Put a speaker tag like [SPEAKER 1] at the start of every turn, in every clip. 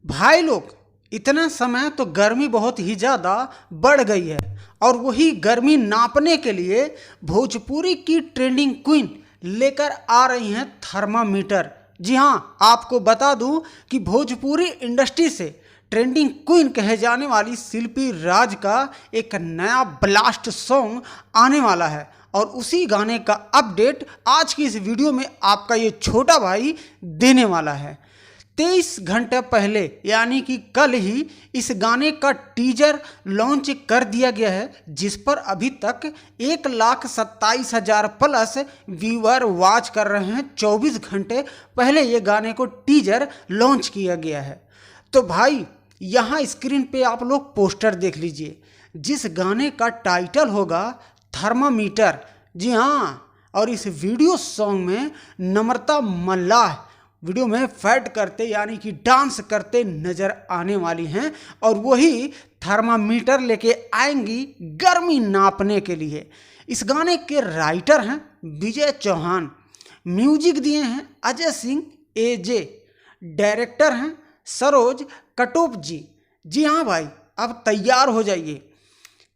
[SPEAKER 1] भाई लोग, इतना समय तो गर्मी बहुत ही ज़्यादा बढ़ गई है और वही गर्मी नापने के लिए भोजपुरी की ट्रेंडिंग क्वीन लेकर आ रही हैं थर्मामीटर। जी हाँ, आपको बता दूं कि भोजपुरी इंडस्ट्री से ट्रेंडिंग क्वीन कहे जाने वाली शिल्पी राज का एक नया ब्लास्ट सॉन्ग आने वाला है और उसी गाने का अपडेट आज की इस वीडियो में आपका ये छोटा भाई देने वाला है। 23 घंटे पहले यानी कि कल ही इस गाने का टीजर लॉन्च कर दिया गया है, जिस पर अभी तक 1,27,000 प्लस व्यूअर वॉच कर रहे हैं। 24 घंटे पहले ये गाने को टीजर लॉन्च किया गया है। तो भाई यहाँ स्क्रीन पे आप लोग पोस्टर देख लीजिए, जिस गाने का टाइटल होगा थर्मामीटर। जी हाँ, और इस वीडियो सॉन्ग में नम्रता मल्लाह वीडियो में फैट करते यानी कि डांस करते नजर आने वाली हैं और वही थर्मामीटर लेके आएंगी गर्मी नापने के लिए। इस गाने के राइटर हैं विजय चौहान, म्यूजिक दिए हैं अजय सिंह एजे, डायरेक्टर हैं सरोज कटोप जी। जी हाँ भाई, अब तैयार हो जाइए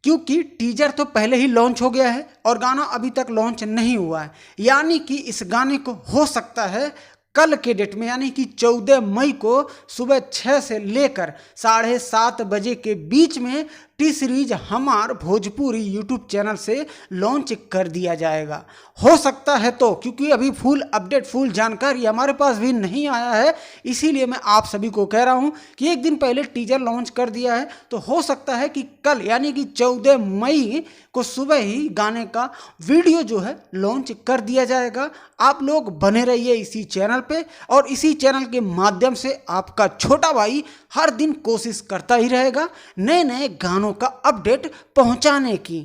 [SPEAKER 1] क्योंकि टीजर तो पहले ही लॉन्च हो गया है और गाना अभी तक लॉन्च नहीं हुआ है। यानी कि इस गाने को हो सकता है कल के डेट में यानी कि 14 मई को सुबह 6 से लेकर 7:30 बजे के बीच में टी सीरीज हमार भोजपुरी यूट्यूब चैनल से लॉन्च कर दिया जाएगा। हो सकता है तो, क्योंकि अभी फुल अपडेट फुल जानकारी हमारे पास भी नहीं आया है, इसीलिए मैं आप सभी को कह रहा हूं कि एक दिन पहले टीजर लॉन्च कर दिया है तो हो सकता है कि कल यानी कि 14 मई को सुबह ही गाने का वीडियो जो है लॉन्च कर दिया जाएगा। आप लोग बने रहिए इसी चैनल पे और इसी चैनल के माध्यम से आपका छोटा भाई हर दिन कोशिश करता ही रहेगा नए नए गानों का अपडेट पहुंचाने की।